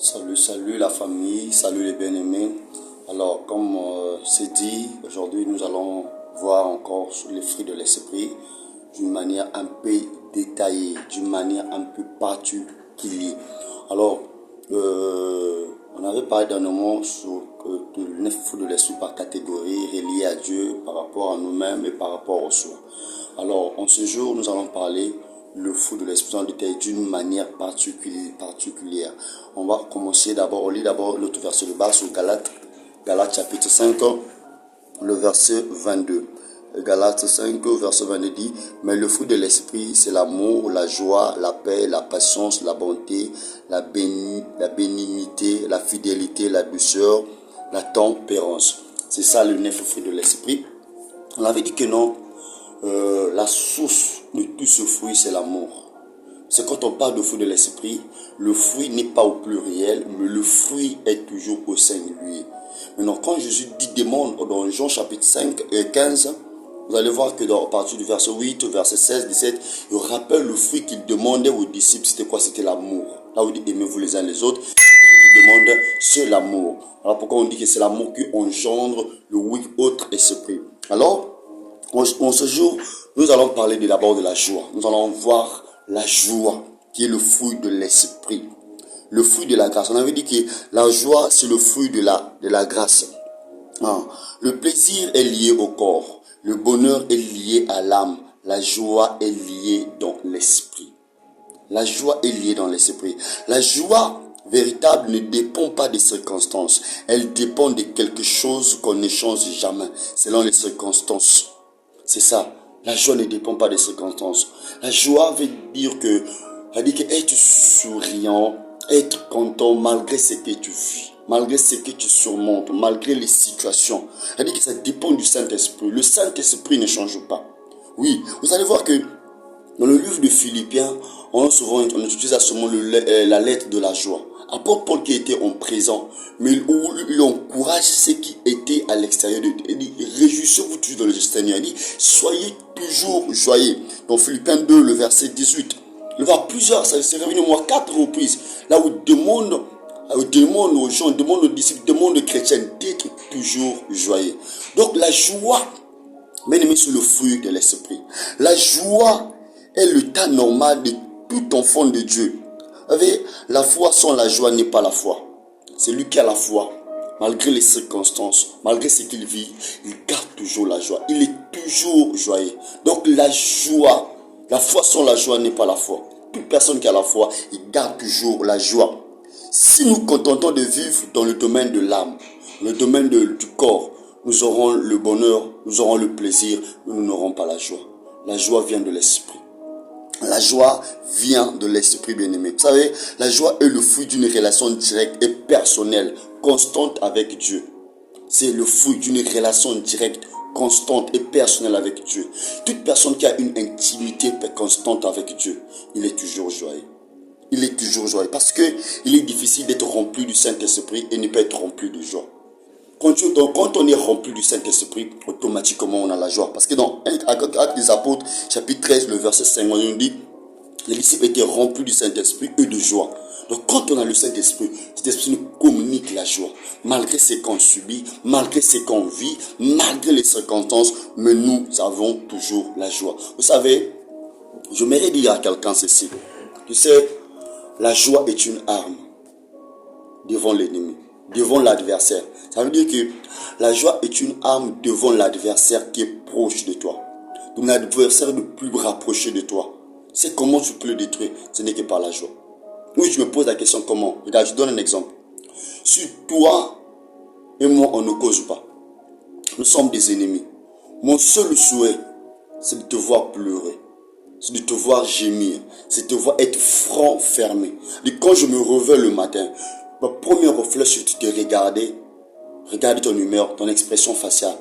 Salut la famille, salut les bien-aimés. Alors, comme c'est dit, aujourd'hui nous allons voir encore sur les fruits de l'esprit d'une manière un peu détaillée, d'une manière un peu particulière. Alors, on avait parlé d'un moment sur les 9 fruits de l'esprit par catégorie, reliés à Dieu, par rapport à nous-mêmes et par rapport au soi. Alors, en ce jour, nous allons parler le fruit de l'esprit en détail d'une manière particulière. On va commencer d'abord, on lit d'abord l'autre verset de base sur Galates chapitre 5, le verset 22. Galates 5, verset 22 dit, mais le fruit de l'esprit, c'est l'amour, la joie, la paix, la patience, la bonté, la bénignité, la fidélité, la douceur, la tempérance. C'est ça le 9 fruit de l'esprit. On avait dit que non, la source de tout ce fruit, c'est l'amour. C'est quand on parle de fruit de l'esprit, le fruit n'est pas au pluriel, mais le fruit est toujours au singulier. Maintenant, quand Jésus dit demande dans Jean chapitre 5 et 15, vous allez voir que à partir du verset 8, verset 16, 17, il rappelle le fruit qu'il demandait aux disciples. C'était quoi? C'était l'amour. Là où il dit aimez-vous les uns les autres, ce que je vous demande, c'est l'amour. Alors pourquoi on dit que c'est l'amour qui engendre le oui autre esprit? Alors, en ce jour, nous allons parler d'abord de la joie. Nous allons voir la joie qui est le fruit de l'esprit. Le fruit de la grâce. On avait dit que la joie, c'est le fruit de la grâce. Le plaisir est lié au corps. Le bonheur est lié à l'âme. La joie est liée dans l'esprit. La joie est liée dans l'esprit. La joie véritable ne dépend pas des circonstances. Elle dépend de quelque chose qu'on ne change jamais selon les circonstances. C'est ça. La joie ne dépend pas des circonstances. La joie veut dire que être souriant, être content malgré ce que tu vis, malgré ce que tu surmontes, malgré les situations. C'est-à-dire que ça dépend du Saint-Esprit. Le Saint-Esprit ne change pas. Oui, vous allez voir que dans le livre de Philippiens, on utilise souvent la lettre de la joie. Apôtre Paul qui était en présent, mais il encourage ceux qui étaient à l'extérieur. Il dit, réjouissez-vous toujours dans le Seigneur. Il dit, soyez toujours joyeux. Dans Philippiens 2, le verset 18. Il va plusieurs, ça s'est revenu moi 4 reprises. Là où il demande aux gens, demande aux disciples, demande aux chrétiens d'être toujours joyeux. Donc la joie, bien aimé, c'est le fruit de l'esprit. La joie est l'état normal de tout enfant de Dieu. Vous savez, la foi sans la joie n'est pas la foi. C'est lui qui a la foi. Malgré les circonstances, malgré ce qu'il vit, il garde toujours la joie. Il est toujours joyeux. Donc la joie, la foi sans la joie n'est pas la foi. Toute personne qui a la foi, il garde toujours la joie. Si nous contentons de vivre dans le domaine de l'âme, le domaine du corps, nous aurons le bonheur, nous aurons le plaisir, nous n'aurons pas la joie. La joie vient de l'esprit. La joie vient de l'esprit bien-aimé. Vous savez, la joie est le fruit d'une relation directe et personnelle, constante avec Dieu. C'est le fruit d'une relation directe, constante et personnelle avec Dieu. Toute personne qui a une intimité constante avec Dieu, il est toujours joyeux. Il est toujours joyeux parce que il est difficile d'être rempli du Saint-Esprit et ne pas être rempli de joie. Quand on est rempli du Saint-Esprit, automatiquement on a la joie. Parce que dans Actes des Apôtres, chapitre 13, le verset 5, on nous dit, les disciples étaient remplis du Saint-Esprit et de joie. Donc quand on a le Saint-Esprit, cet esprit nous communique la joie. Malgré ce qu'on subit, malgré ce qu'on vit, malgré les circonstances, mais nous avons toujours la joie. Vous savez, j'aimerais dire à quelqu'un ceci. Tu sais, la joie est une arme devant l'ennemi, devant l'adversaire. Ça veut dire que la joie est une arme devant l'adversaire qui est proche de toi. Donc l'adversaire le plus rapproché de toi. C'est comment tu peux le détruire. Ce n'est que par la joie. Oui, je me pose la question comment. Regarde, je donne un exemple. Si toi et moi, on ne cause pas, nous sommes des ennemis. Mon seul souhait, c'est de te voir pleurer. C'est de te voir gémir. C'est de te voir être franc, fermé. Et quand je me réveille le matin, mon premier réflexe, c'est de te regarder. Regarde ton humeur, ton expression faciale.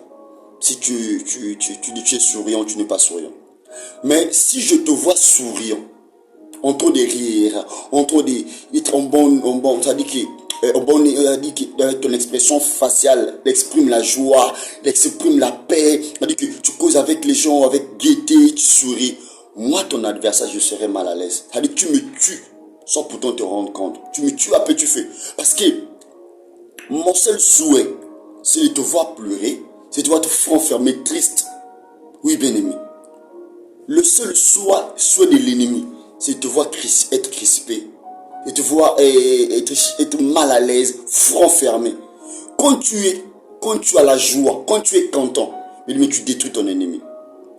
Si tu dis tu es souriant, tu n'es pas souriant. Mais si je te vois souriant, en train de rire, en train d'être en bon, ça dit que ton expression faciale exprime la joie, exprime la paix, ça dit que tu causes avec les gens, avec gaieté, tu souris. Moi, ton adversaire, je serai mal à l'aise. Ça dit que tu me tues. sans pourtant te rendre compte. Tu me tues, après tu fais. Parce que mon seul souhait, c'est de te voir pleurer, c'est de te voir te renfermer triste. Oui, bien-aimé. Le seul souhait de l'ennemi, c'est de te voir être crispé, de te voir être mal à l'aise, renfermé. Quand tu as la joie, quand tu es content, mais tu détruis ton ennemi.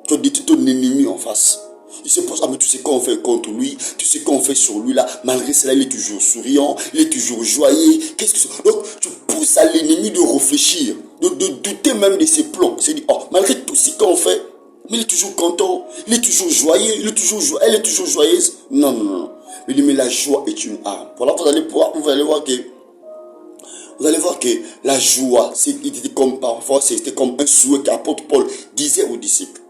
Tu détruis ton ennemi en face. Il se pose, ah mais tu sais quoi on fait contre lui, tu sais quoi on fait sur lui là, malgré cela il est toujours souriant, il est toujours joyeux. Qu'est-ce que c'est? Donc tu pousses à l'ennemi de réfléchir, de douter même de ses plans. Il se dit, oh malgré tout ce qu'on fait, mais il est toujours content, il est toujours joyeux, elle est toujours joyeuse. Non, non, non. Mais la joie est une arme. Voilà, vous allez voir que la joie, c'était comme parfois, c'était comme un souhait qu'apôtre Paul disait aux disciples.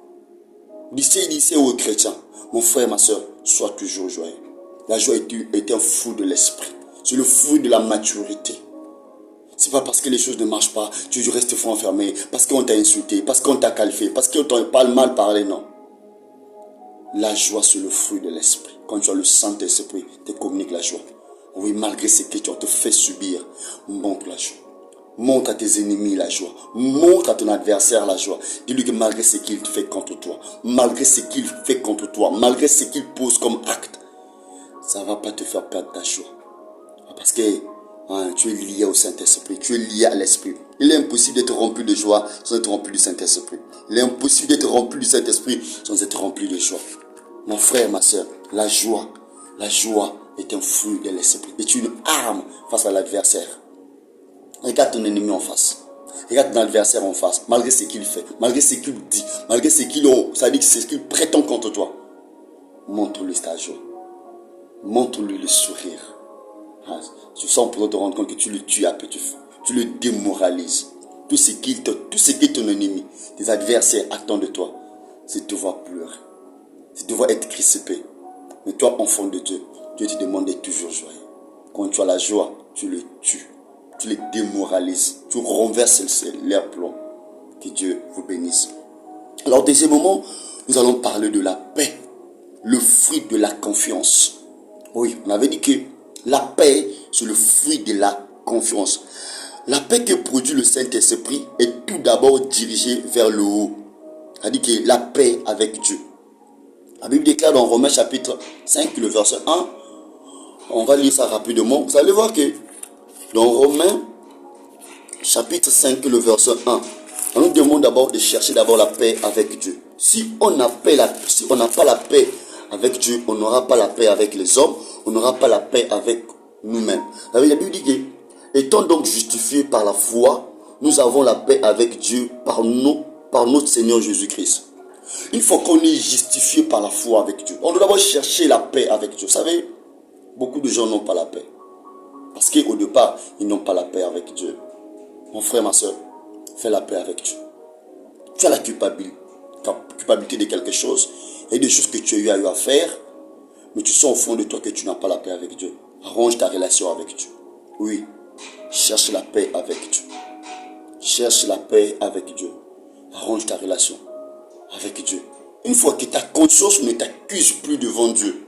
Il disait aux chrétiens, mon frère, ma soeur, sois toujours joyeux. La joie est un fruit de l'esprit. C'est le fruit de la maturité. C'est pas parce que les choses ne marchent pas, tu restes enfermé, parce qu'on t'a insulté, parce qu'on t'a qualifié, parce qu'on t'a pas mal parlé, non. La joie, c'est le fruit de l'esprit. Quand tu as le Saint-Esprit, te communique la joie. Oui, malgré ce que tu as te fait subir, montre la joie. Montre à tes ennemis la joie. Montre à ton adversaire la joie. Dis-lui que malgré ce qu'il fait contre toi, malgré ce qu'il fait contre toi, malgré ce qu'il pose comme acte, ça ne va pas te faire perdre ta joie. Parce que tu es lié au Saint-Esprit, tu es lié à l'Esprit. Il est impossible d'être rempli de joie sans être rempli du Saint-Esprit. Il est impossible d'être rempli du Saint-Esprit sans être rempli de joie. Mon frère, ma soeur, la joie est un fruit de l'Esprit. C'est une arme face à l'adversaire. Regarde ton ennemi en face. Regarde ton adversaire en face. Malgré ce qu'il fait, malgré ce qu'il dit, malgré ce qu'il prétend contre toi. Montre-lui ta joie. Montre-lui le sourire. Tu sens pour te rendre compte que tu le tues à petit feu. Tu le démoralises. Tout ce que ton ennemi, tes adversaires attendent de toi, c'est de te voir pleurer. C'est de te voir être crispé. Mais toi, enfant de Dieu, Dieu te demande d'être toujours joyeux. Quand tu as la joie, tu le tues. Tu les démoralises. Tu renverses leur plomb. Que Dieu vous bénisse. Alors, deuxième moment, nous allons parler de la paix. Le fruit de la confiance. Oui, on avait dit que la paix, c'est le fruit de la confiance. La paix que produit le Saint-Esprit est tout d'abord dirigée vers le haut. C'est-à-dire que la paix avec Dieu. La Bible déclare dans Romains chapitre 5, le verset 1. On va lire ça rapidement. Vous allez voir que dans Romains chapitre 5, le verset 1, on nous demande d'abord de chercher d'abord la paix avec Dieu. Si on n'a pas la paix avec Dieu, on n'aura pas la paix avec les hommes, on n'aura pas la paix avec nous-mêmes. La Bible dit que, étant donc justifiés par la foi, nous avons la paix avec Dieu par notre Seigneur Jésus-Christ. Une fois qu'on est justifié par la foi avec Dieu, on doit d'abord chercher la paix avec Dieu. Vous savez, beaucoup de gens n'ont pas la paix. Parce qu'au départ, ils n'ont pas la paix avec Dieu. Mon frère, ma soeur, fais la paix avec Dieu. Tu as la culpabilité de quelque chose. Il y a des choses que tu as eu à faire, mais tu sens au fond de toi que tu n'as pas la paix avec Dieu. Arrange ta relation avec Dieu. Oui, cherche la paix avec Dieu. Cherche la paix avec Dieu. Arrange ta relation avec Dieu. Une fois que ta conscience ne t'accuse plus devant Dieu,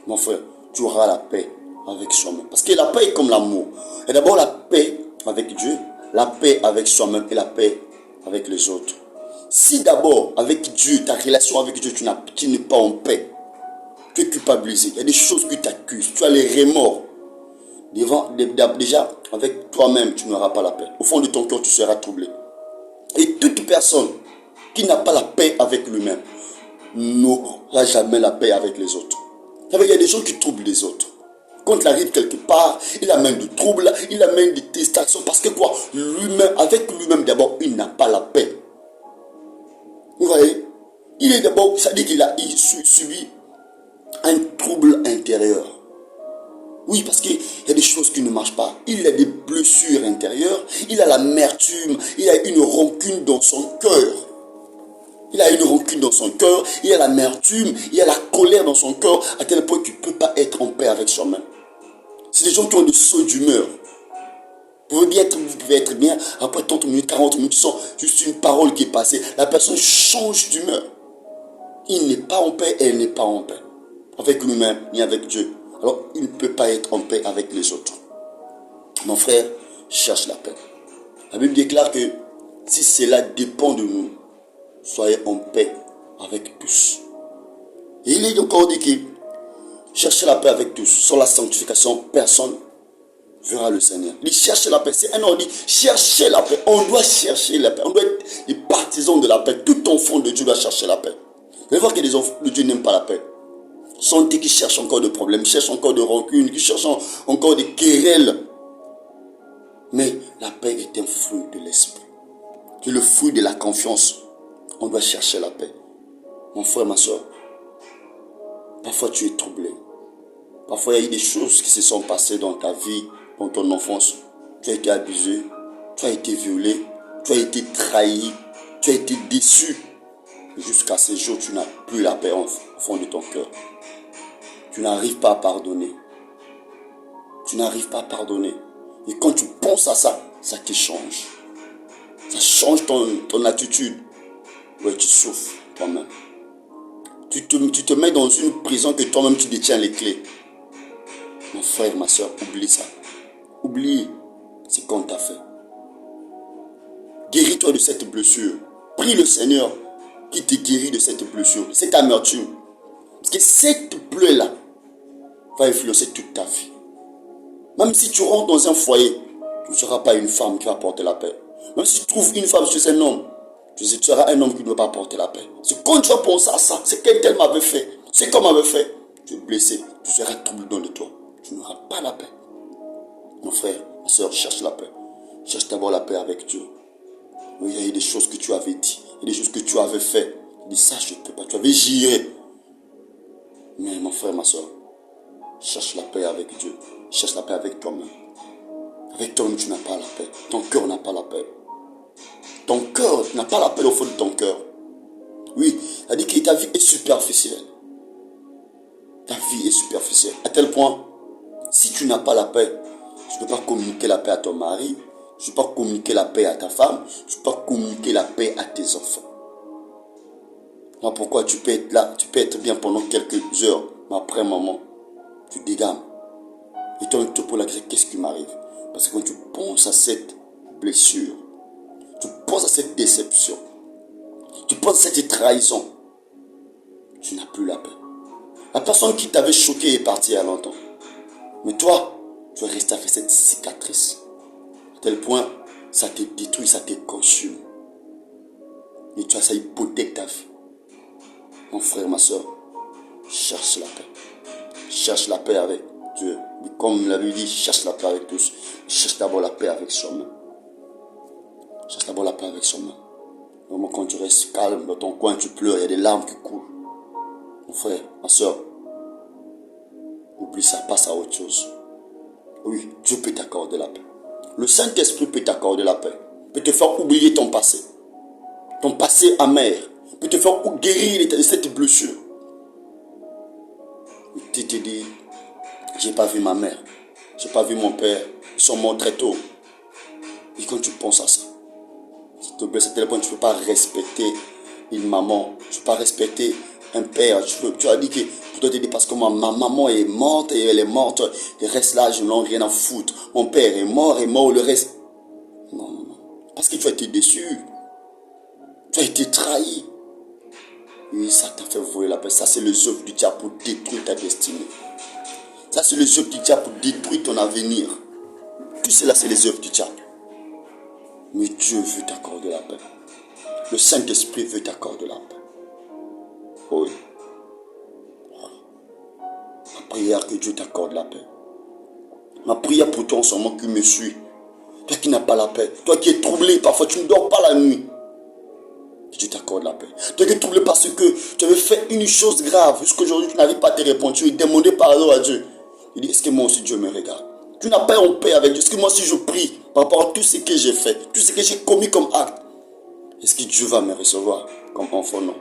mon frère, tu auras la paix avec soi-même. Parce que la paix est comme l'amour. Et d'abord la paix avec Dieu, la paix avec soi-même et la paix avec les autres. Si d'abord avec Dieu, ta relation avec Dieu, tu n'es pas en paix, tu es culpabilisé, il y a des choses qui t'accusent, tu as les remords. Déjà, avec toi-même, tu n'auras pas la paix. Au fond de ton cœur, tu seras troublé. Et toute personne qui n'a pas la paix avec lui-même n'aura jamais la paix avec les autres. Il y a des gens qui troublent les autres. Quand il arrive quelque part, il amène du trouble, il amène des distractions. Parce que quoi? Avec lui-même d'abord, il n'a pas la paix. Vous voyez? Il est d'abord, ça dit qu'il a subi un trouble intérieur. Oui, parce qu'il y a des choses qui ne marchent pas. Il a des blessures intérieures, il a l'amertume, il a une rancune dans son cœur. Il a une rancune dans son cœur, il a l'amertume, il a la colère dans son cœur, à tel point qu'il ne peut pas être en paix avec soi-même. C'est des gens qui ont des sauts d'humeur. Vous pouvez être bien, après 30 minutes, 40 minutes, tu sens juste une parole qui est passée. La personne change d'humeur. Il n'est pas en paix, elle n'est pas en paix. Avec nous-mêmes, ni avec Dieu. alors il ne peut pas être en paix avec les autres. Mon frère, cherche la paix. La Bible déclare que si cela dépend de nous, soyez en paix avec tous. Et il est encore dit que cherchez la paix avec tous. Sans la sanctification, personne verra le Seigneur. Il cherche la paix. C'est un ordre. Cherchez la paix. On doit chercher la paix. On doit être les partisans de la paix. Tout enfant de Dieu doit chercher la paix. Vous allez voir que les enfants de Dieu n'aiment pas la paix. Sont des qui cherchent encore de problèmes, qui cherchent encore de rancune, qui cherchent encore des querelles. Mais la paix est un fruit de l'esprit. C'est le fruit de la confiance. On doit chercher la paix. Mon frère, ma soeur, parfois tu es troublé. Parfois il y a eu des choses qui se sont passées dans ta vie, dans ton enfance. Tu as été abusé, tu as été violé, tu as été trahi, tu as été déçu. Jusqu'à ce jour, tu n'as plus la paix au fond de ton cœur. Tu n'arrives pas à pardonner. Tu n'arrives pas à pardonner. Et quand tu penses à ça, ça te change. Ça change ton attitude. Ouais, tu souffres toi-même. Tu te mets dans une prison que toi-même tu détiens les clés. Mon frère, ma soeur, oublie ça. Oublie ce qu'on t'a fait. Guéris-toi de cette blessure. Prie le Seigneur qui te guérit de cette blessure, cette amertume. Parce que cette plaie-là va influencer toute ta vie. Même si tu rentres dans un foyer, tu ne seras pas une femme qui va porter la paix. Même si tu trouves une femme chez un homme, tu seras un homme qui ne va pas porter la paix. C'est quand tu vas penser à ça, c'est qu'elle m'avait fait, c'est comme m'avait fait, tu es blessé, tu seras troublé dans le toi. Tu n'auras pas la paix. Mon frère, ma soeur, cherche la paix. Cherche d'abord la paix avec Dieu. Oui, il y a des choses que tu avais dit, il y a des choses que tu avais fait. Mais ça, je ne peux pas. Tu avais géré. Mais mon frère, ma soeur, cherche la paix avec Dieu. Cherche la paix avec toi-même. Avec toi-même, tu n'as pas la paix. Ton cœur n'a pas la paix. Ton cœur n'a pas la paix au fond de ton cœur. Oui, ça dit que ta vie est superficielle. Ta vie est superficielle. À tel point, si tu n'as pas la paix, tu ne peux pas communiquer la paix à ton mari. Tu ne peux pas communiquer la paix à ta femme. Tu ne peux pas communiquer la paix à tes enfants. Alors pourquoi tu peux être là, tu peux être bien pendant quelques heures, mais après un moment, tu dégames. Et toi, tu te poses la question, qu'est-ce qui m'arrive? Parce que quand tu penses à cette blessure, tu penses à cette déception, tu penses à cette trahison, tu n'as plus la paix. La personne qui t'avait choqué est partie il y a longtemps. Mais toi, tu es resté avec cette cicatrice. À tel point, ça te détruit, ça te consume. Et tu as ça hypothèque ta vie. Mon frère, ma soeur, cherche la paix. Cherche la paix avec Dieu. Mais comme la Bible dit, cherche la paix avec tous. Cherche d'abord la paix avec soi-même. Cherche d'abord la paix avec soi-même. Vraiment, quand tu restes calme dans ton coin, tu pleures, il y a des larmes qui coulent. Mon frère, ma soeur, oublie ça, passe à autre chose. Oui, Dieu peut t'accorder la paix. Le Saint-Esprit peut t'accorder la paix. Peut te faire oublier ton passé. Ton passé amer. Peut te faire guérir de cette blessure. Tu te dis, j'ai pas vu ma mère, j'ai pas vu mon père, ils sont morts très tôt. Et quand tu penses à ça, ça te blesse à tel point que tu ne peux pas respecter une maman, tu ne peux pas respecter un père. Tu as dit que pour te dire parce que ma maman est morte et elle est morte, le reste là, je n'en ai rien à foutre. Mon père est mort, le reste. Non, non, non. Parce que tu as été déçu, tu as été trahi. Et ça t'a fait voler la paix. Ça, c'est les œuvres du diable pour détruire ta destinée. Ça, c'est les œuvres du diable pour détruire ton avenir. Tout cela, c'est les œuvres du diable. Mais Dieu veut t'accorder la paix. Le Saint-Esprit veut t'accorder la paix. Oui. Ma prière que Dieu t'accorde la paix. Ma prière pour toi en ce moment qui me suit. Toi qui n'as pas la paix. Toi qui es troublé. Parfois, tu ne dors pas la nuit. Que Dieu t'accorde la paix. Toi qui es troublé parce que tu avais fait une chose grave. Jusqu'aujourd'hui, tu n'arrives pas à te répondre. Tu demandé pardon à Dieu. Il dit, est-ce que moi aussi Dieu me regarde? Tu n'as pas en paix avec Dieu. Est-ce que moi aussi je prie par rapport à tout ce que j'ai fait, tout ce que j'ai commis comme acte? Est-ce que Dieu va me recevoir comme enfant? Non.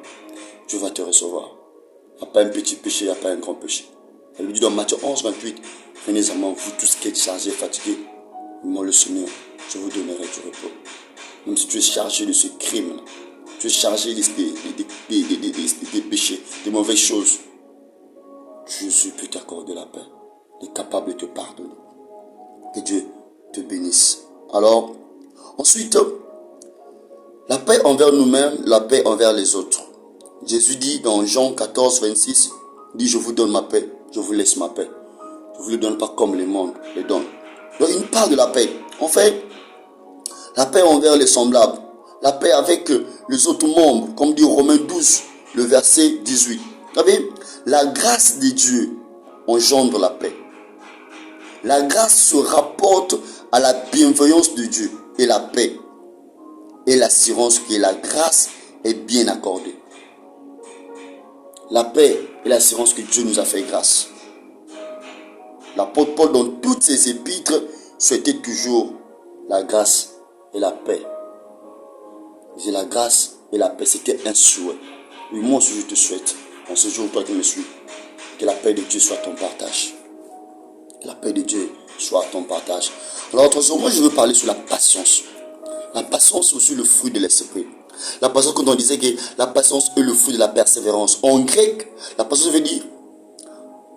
Dieu va te recevoir. Il n'y a pas un petit péché, il n'y a pas un grand péché. Elle lui dit dans Matthieu 11, 28, venez à moi, vous tous qui êtes chargés, fatigués, moi le Seigneur, je vous donnerai du repos. Même si tu es chargé de ce crime, tu es chargé des péchés, des mauvaises choses, Jésus peut t'accorder la paix. est capable de te pardonner. Que Dieu te bénisse. Alors, ensuite, la paix envers nous-mêmes, la paix envers les autres. Jésus dit dans Jean 14, 26, il dit, je vous donne ma paix, je vous laisse ma paix. Je ne vous le donne pas comme le monde le donne. Donc, il parle de la paix. En fait, la paix envers les semblables, la paix avec les autres membres, comme dit Romains 12, le verset 18. Vous savez, la grâce de Dieu engendre la paix. La grâce se rapporte à la bienveillance de Dieu et la paix et l'assurance que la grâce est bien accordée. La paix et l'assurance que Dieu nous a fait grâce. L'apôtre Paul, dans toutes ses épîtres, souhaitait toujours la grâce et la paix. J'ai la grâce et la paix, c'était un souhait. Et moi aussi, je te souhaite, en ce jour, toi qui me suis, que la paix de Dieu soit ton partage. Que la paix de Dieu soit ton partage. Alors, autrement, moi, je veux parler sur la patience. La patience, c'est aussi le fruit de l'esprit. La patience, quand on disait que la patience est le fruit de la persévérance. En grec, la patience veut dire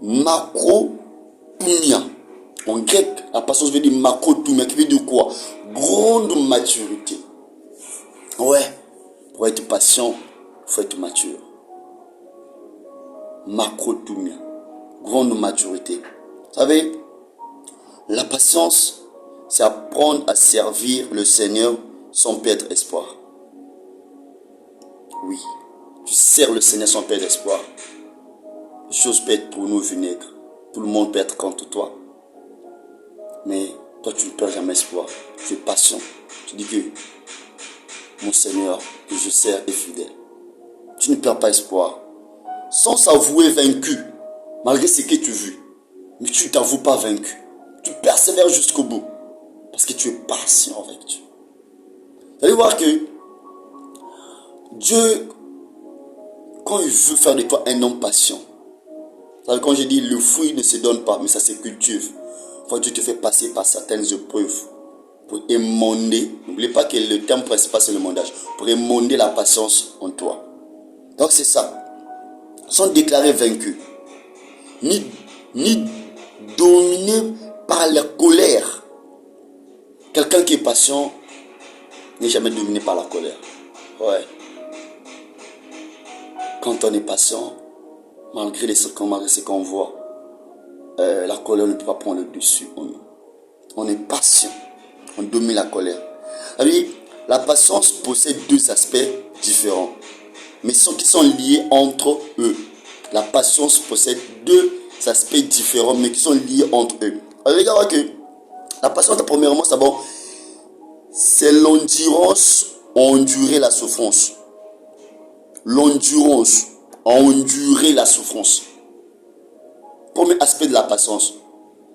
makrotumia. En grec, la patience veut dire makrotumia, qui veut dire quoi? Grande maturité. Ouais, pour être patient, il faut être mature. Makrotumia, grande maturité. Vous savez, la patience, c'est apprendre à servir le Seigneur sans perdre espoir. Oui, tu sers le Seigneur sans perdre espoir. Les choses peuvent être pour nous vinaigre. Tout le monde peut être contre toi. Mais toi, tu ne perds jamais espoir. Tu es patient. Tu dis que mon Seigneur, que je sers, est fidèle. Tu ne perds pas espoir. Sans s'avouer vaincu, malgré ce que tu vis. Mais tu ne t'avoues pas vaincu. Tu persévères jusqu'au bout. Parce que tu es patient avec Dieu. Vous allez voir que Dieu, quand il veut faire de toi un homme patient, quand je dis le fruit ne se donne pas, mais ça se cultive. Quand Dieu te fait passer par certaines épreuves pour émonder. N'oubliez pas que le terme principal c'est le mondage. Pour émonder la patience en toi. Donc c'est ça. Sans déclarer vaincu. Ni dominé par la colère. Quelqu'un qui est patient n'est jamais dominé par la colère. Ouais. Quand on est patient, malgré ce qu'on voit, la colère ne peut pas prendre le dessus. On est patient. On domine la colère. Alors, la patience possède deux aspects différents, mais qui sont liés entre eux. La patience possède deux aspects différents, mais qui sont liés entre eux. Alors, regarde que la patience, premièrement, c'est l'endurance à endurer la souffrance. L'endurance à endurer la souffrance. Premier aspect de la patience,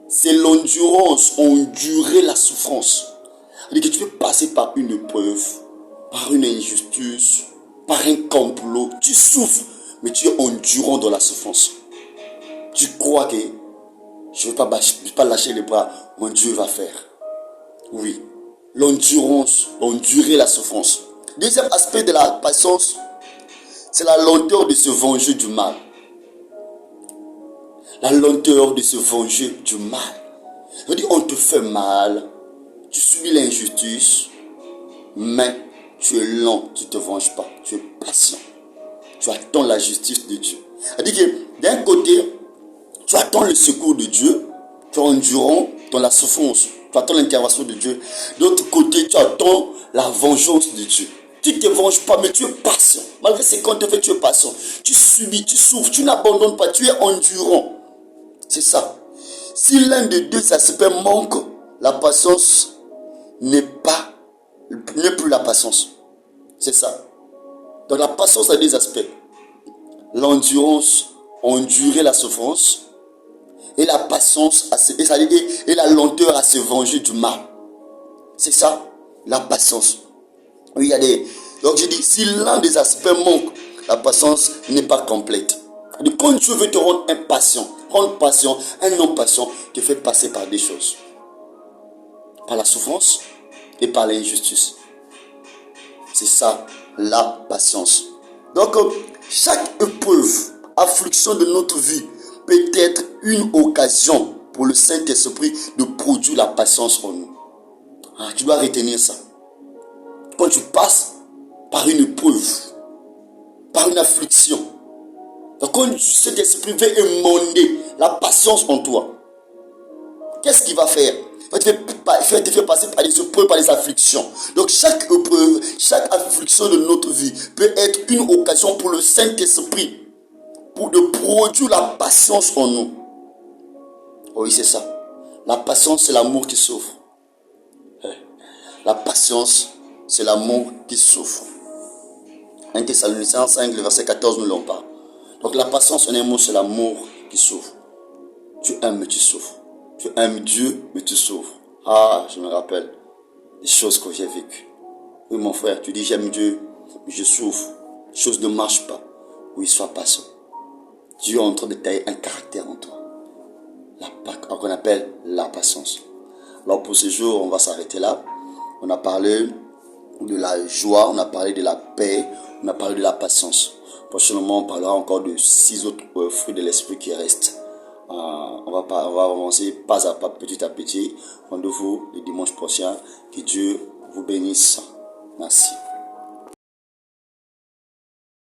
c'est l'endurance à endurer la souffrance. C'est-à-dire que tu peux passer par une épreuve, par une injustice, par un complot. Tu souffres, mais tu es endurant dans la souffrance. Tu crois que je ne vais pas lâcher les bras, mon Dieu va faire. Oui, l'endurance, endurer la souffrance. Deuxième aspect de la patience, c'est la lenteur de se venger du mal. La lenteur de se venger du mal. C'est-à-dire, on te fait mal, tu subis l'injustice, mais tu es lent, tu ne te venges pas, tu es patient. Tu attends la justice de Dieu. C'est-à-dire que d'un côté, tu attends le secours de Dieu, tu es endurant dans la souffrance, tu attends l'intervention de Dieu. De l'autre côté, tu attends la vengeance de Dieu. Tu ne te venges pas, mais tu es patient. Malgré ce qu'on te fait, tu es patient. Tu subis, tu souffres, tu n'abandonnes pas, tu es endurant. C'est ça. Si l'un des deux aspects manque, la patience n'est plus la patience. C'est ça. Donc la patience a deux aspects. L'endurance, endurer la souffrance. Et la patience, et la lenteur à se venger du mal. C'est ça, la patience. Oui, donc je dis, si l'un des aspects manque, la patience n'est pas complète. Donc, quand Dieu veut te rendre impatient, un homme patient te fait passer par des choses. Par la souffrance et par l'injustice. C'est ça, la patience. Donc, chaque épreuve, affliction de notre vie peut être une occasion pour le Saint-Esprit de produire la patience en nous. Ah, tu dois retenir ça. Quand tu passes par une épreuve, par une affliction, donc quand le Saint-Esprit veut émonder la patience en toi, qu'est-ce qu'il va faire? Il va te faire passer par des épreuves, par des afflictions. Donc chaque épreuve, chaque affliction de notre vie peut être une occasion pour le Saint-Esprit de produire la patience en nous. Oui, c'est ça. La patience, c'est l'amour qui souffre. La patience, c'est l'amour qui souffre. 1 Thessaloniciens 5, le verset 14 nous l'en parle. Donc la patience en un mot, c'est l'amour qui souffre. Tu aimes, mais tu souffres. Tu aimes Dieu, mais tu souffres. Ah, je me rappelle des choses que j'ai vécues. Oui, mon frère, tu dis j'aime Dieu, mais je souffre. Les choses ne marchent pas. Oui, sois patient. Dieu est en train de tailler un caractère en toi. Qu'on appelle la patience. Alors pour ce jour, on va s'arrêter là. On a parlé de la joie, on a parlé de la paix, on a parlé de la patience. Prochainement, on parlera encore de 6 autres fruits de l'esprit qui restent. On va avancer pas à pas, petit à petit. Rendez-vous le dimanche prochain. Que Dieu vous bénisse. Merci.